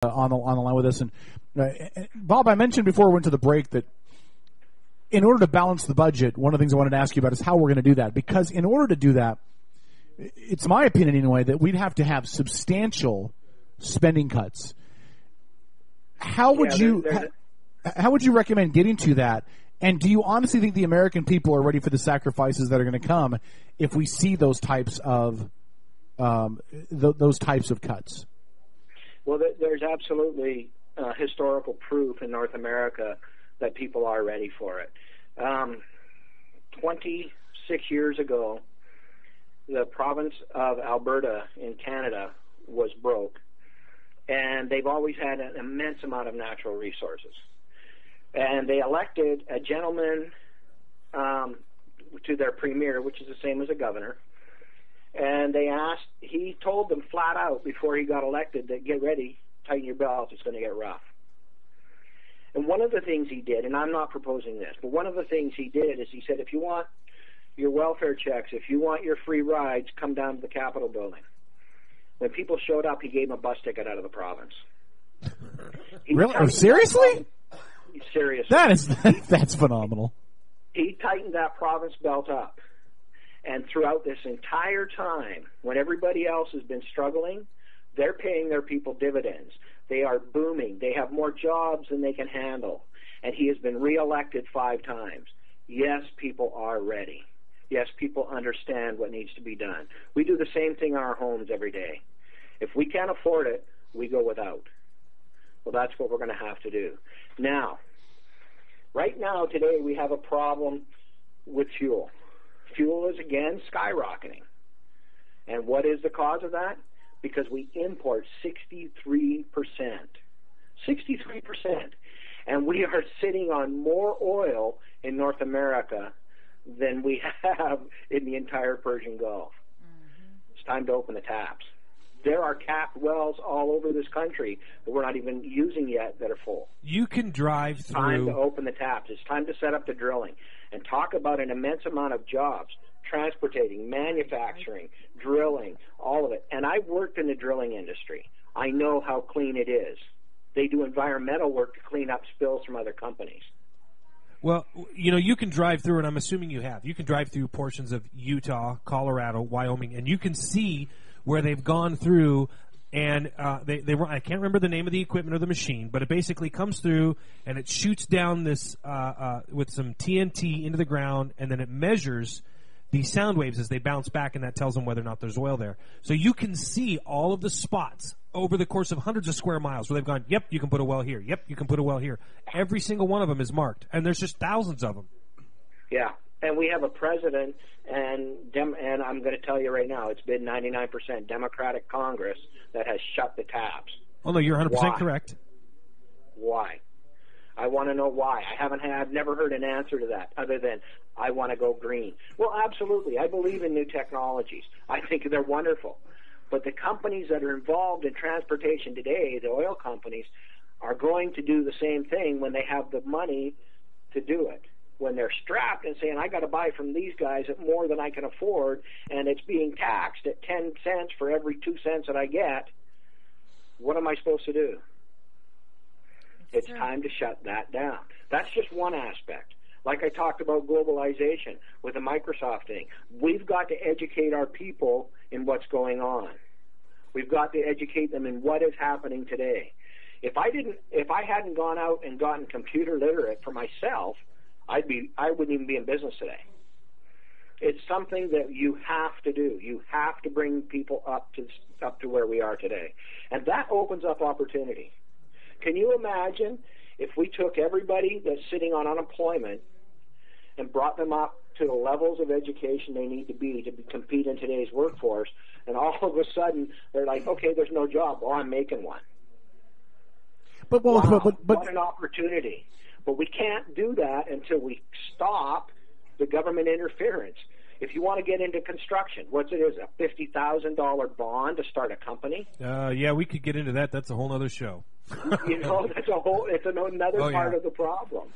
on the line with us. And Bob, I mentioned before we went to the break that in order to balance the budget, one of the things I wanted to ask you about is how we're going to do that. Because in order to do that, it's my opinion anyway that we'd have to have substantial spending cuts. How would how would you recommend getting to that? And do you honestly think the American people are ready for the sacrifices that are going to come if we see those types of cuts? Well, there's absolutely historical proof in North America that people are ready for it. 26 years ago, the province of Alberta in Canada was broke, and they've always had an immense amount of natural resources. And they elected a gentleman to their premier, which is the same as a governor. And he told them flat out before he got elected that get ready, tighten your belts, it's going to get rough. And one of the things he did, and I'm not proposing this, but one of the things he did is he said, if you want your welfare checks, if you want your free rides, come down to the Capitol building. When people showed up, he gave them a bus ticket out of the province. Really? Oh, seriously? Seriously. That's phenomenal. He tightened that province belt up. And throughout this entire time, when everybody else has been struggling, they're paying their people dividends. They are booming. They have more jobs than they can handle. And he has been reelected 5 times. Yes, people are ready. Yes, people understand what needs to be done. We do the same thing in our homes every day. If we can't afford it, we go without. Well, that's what we're going to have to do. Now, right now, today, we have a problem with fuel. Fuel is, again, skyrocketing. And what is the cause of that? Because we import 63%. 63%. And we are sitting on more oil in North America than we have in the entire Persian Gulf. Mm-hmm. It's time to open the taps. There are capped wells all over this country that we're not even using yet that are full. You can drive through. It's time to open the taps. It's time to set up the drilling and talk about an immense amount of jobs, transportating, manufacturing, drilling, all of it. And I've worked in the drilling industry. I know how clean it is. They do environmental work to clean up spills from other companies. Well, you can drive through, and I'm assuming you have. You can drive through portions of Utah, Colorado, Wyoming, and you can see where they've gone through, and they were, I can't remember the name of the equipment or the machine, but it basically comes through and it shoots down this with some TNT into the ground, and then it measures the sound waves as they bounce back, and that tells them whether or not there's oil there. So you can see all of the spots over the course of hundreds of square miles where they've gone, yep, you can put a well here. Yep, you can put a well here. Every single one of them is marked, and there's just thousands of them. Yeah, and we have a president, and I'm going to tell you right now, it's been 99% Democratic Congress that has shut the taps. Oh, no, you're 100% correct. Why? I want to know why. I've never heard an answer to that other than I want to go green. Well, absolutely. I believe in new technologies. I think they're wonderful. But the companies that are involved in transportation today, the oil companies, are going to do the same thing when they have the money to do it. When they're strapped and saying, I got to buy from these guys at more than I can afford, and it's being taxed at 10 cents for every 2 cents that I get, what am I supposed to do? It's time to shut that down. That's just one aspect. Like I talked about globalization with the Microsoft thing. We've got to educate our people in what's going on. We've got to educate them in what is happening today. If I hadn't gone out and gotten computer literate for myself, I wouldn't even be in business today. It's something that you have to do. You have to bring people up to where we are today. And that opens up opportunity. Can you imagine if we took everybody that's sitting on unemployment and brought them up to the levels of education they need to compete in today's workforce, and all of a sudden they're like, okay, there's no job. Oh, I'm making one. But what an opportunity. But we can't do that until we stop the government interference. If you want to get into construction, what's it is, a $50,000 bond to start a company? Yeah, we could get into that. That's a whole other show. It's another part of the problem.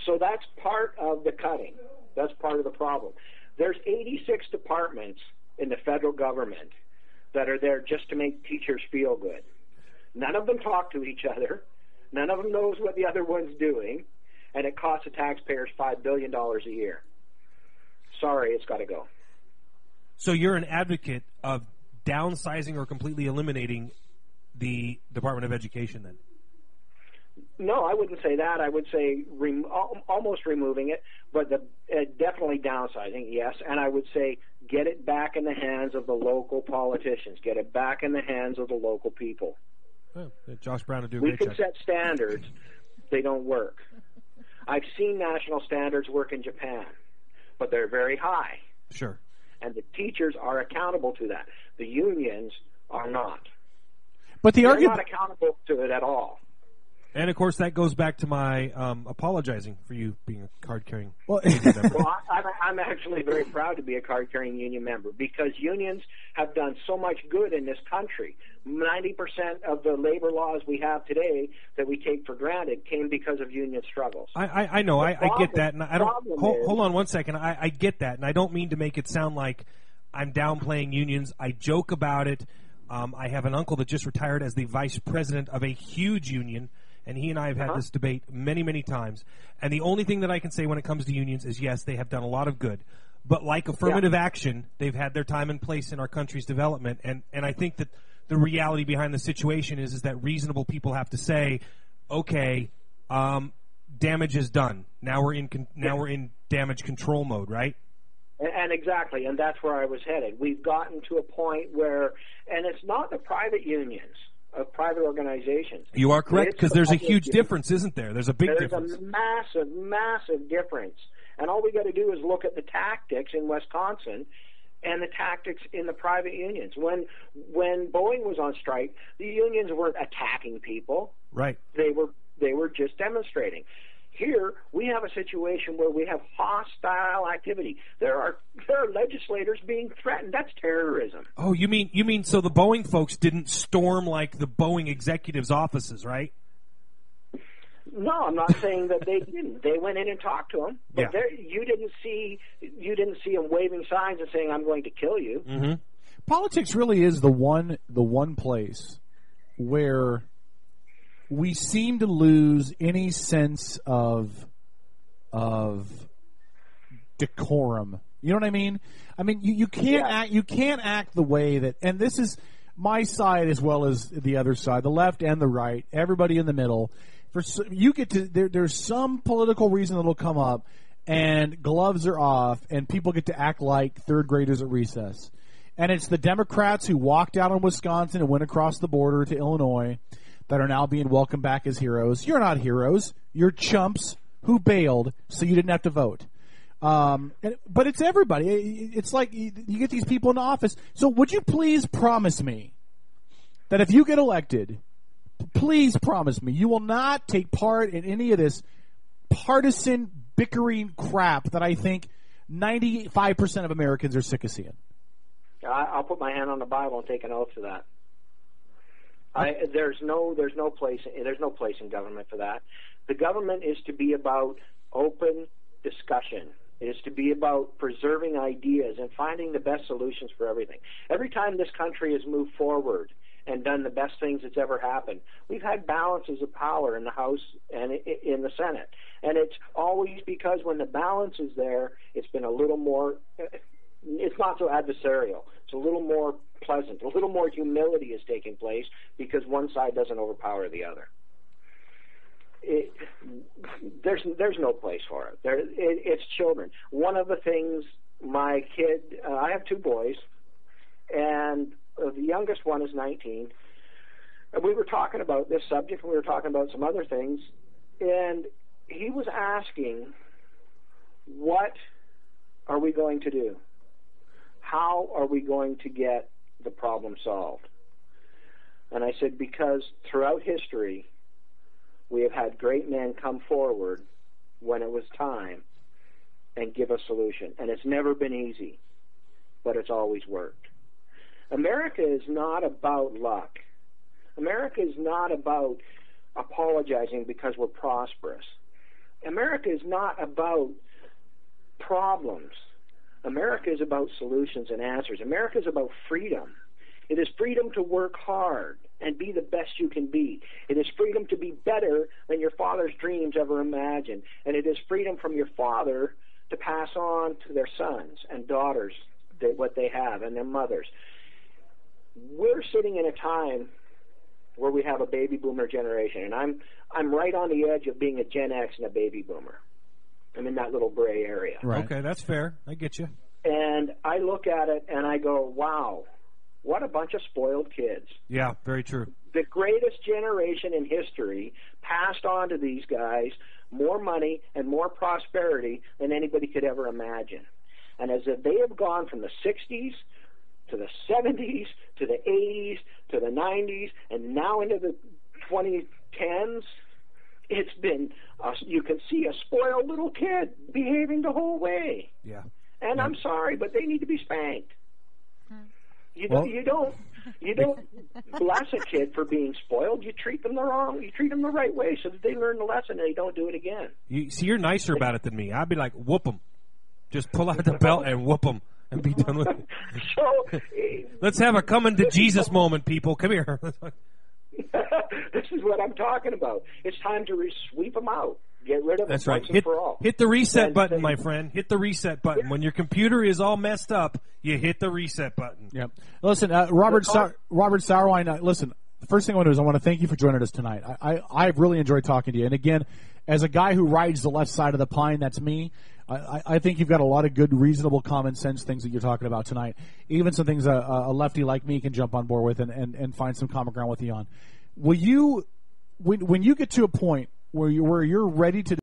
So that's part of the cutting. That's part of the problem. There's 86 departments in the federal government that are there just to make teachers feel good. None of them talk to each other. None of them knows what the other one's doing, and it costs the taxpayers $5 billion a year. Sorry, it's got to go. So you're an advocate of downsizing or completely eliminating the Department of Education then? No, I wouldn't say that. I would say almost removing it, but definitely downsizing, yes. And I would say get it back in the hands of the local politicians. Get it back in the hands of the local people. Oh, Josh Brown will do a We great can job. set standards. They don't work. I've seen national standards work in Japan, but they're very high. Sure. And the teachers are accountable to that. The unions are not. But the They're argument, not accountable to it at all. And, of course, that goes back to my apologizing for you being a card-carrying well, union member. Well, I'm actually very proud to be a card-carrying union member because unions have done so much good in this country. 90% of the labor laws we have today that we take for granted came because of union struggles. I know. I get that. And I don't. Hold on one second. I get that. And I don't mean to make it sound like I'm downplaying unions. I joke about it. I have an uncle that just retired as the vice president of a huge union. And he and I have had this debate many, many times. And the only thing that I can say when it comes to unions is, yes, they have done a lot of good. But like affirmative action, they've had their time and place in our country's development. And I think that the reality behind the situation is that reasonable people have to say, okay, damage is done. Now we're in damage control mode, right? And exactly, and that's where I was headed. We've gotten to a point where, and it's not the private unions of private organizations. You are correct, because there's a huge difference, isn't there? There's a big difference. There's a massive, massive difference. And all we got to do is look at the tactics in Wisconsin and the tactics in the private unions. When Boeing was on strike, the unions weren't attacking people. Right. They were just demonstrating. Here, we have a situation where we have hostile activity. There are legislators being threatened. That's terrorism. Oh, you mean so the Boeing folks didn't storm like the Boeing executives' offices, right? No, I'm not saying that they didn't. They went in and talked to them, but you didn't see them waving signs and saying, "I'm going to kill you." Mm-hmm. Politics really is the one place where we seem to lose any sense of decorum. You know what I mean? I mean, you can't act the way that, and this is my side as well as the other side, the left and the right, everybody in the middle. There's some political reason that'll come up, and gloves are off, and people get to act like third graders at recess. And it's the Democrats who walked out in Wisconsin and went across the border to Illinois that are now being welcomed back as heroes. You're not heroes. You're chumps who bailed so you didn't have to vote. But it's everybody. It's like you get these people in office. So would you please promise me that if you get elected, please promise me you will not take part in any of this partisan bickering crap that I think 95% of Americans are sick of seeing? I'll put my hand on the Bible and take an oath to that. There's no place in government for that. The government is to be about open discussion. It is to be about preserving ideas and finding the best solutions for everything. Every time this country has moved forward and done the best things that's ever happened, we've had balances of power in the House and in the Senate. And it's always because when the balance is there, it's been a little more, it's not so adversarial. It's a little more pleasant. A little more humility is taking place because one side doesn't overpower the other. There's no place for it. It's children. One of the things my kid, I have two boys, and the youngest one is 19. And we were talking about this subject, and we were talking about some other things, and he was asking, what are we going to do? How are we going to get the problem solved? And I said, because throughout history, we have had great men come forward when it was time and give a solution. And it's never been easy, but it's always worked. America is not about luck. America is not about apologizing because we're prosperous. America is not about problems. America is about solutions and answers. America is about freedom. It is freedom to work hard. and be the best you can be. It is freedom to be better than your father's dreams ever imagined. And it is freedom from your father to pass on to their sons and daughters what they have and their mothers. We're sitting in a time where we have a baby boomer generation, and I'm right on the edge of being a Gen X and a baby boomer. I'm in that little gray area. Right. Okay, that's fair. I get you. And I look at it and I go, wow, what a bunch of spoiled kids. Yeah, very true. The greatest generation in history passed on to these guys more money and more prosperity than anybody could ever imagine. And as they have gone from the 60s to the 70s to the 80s to the 90s and now into the 2010s, it's been, you can see a spoiled little kid behaving the whole way. Yeah. And I'm sorry, but they need to be spanked. You don't bless a kid for being spoiled. You treat them you treat them the right way so that they learn the lesson and they don't do it again. You're nicer about it than me. I'd be like, whoop them. Just pull out the belt and whoop them and be done with it. So, let's have a coming to Jesus moment, people. Come here. this is what I'm talking about. It's time to sweep them out. Get rid of That's it right. once and for all. Hit the reset button, my friend. Hit the reset button. Yeah. When your computer is all messed up, you hit the reset button. Yep. Listen, Robert Sauerwein, listen, the first thing I want to do is I want to thank you for joining us tonight. I've really enjoyed talking to you. And again, as a guy who rides the left side of the pine, that's me. I think you've got a lot of good, reasonable, common sense things that you're talking about tonight. Even some things a lefty like me can jump on board with and find some common ground with you on. Will you, when you get to a point where you're ready to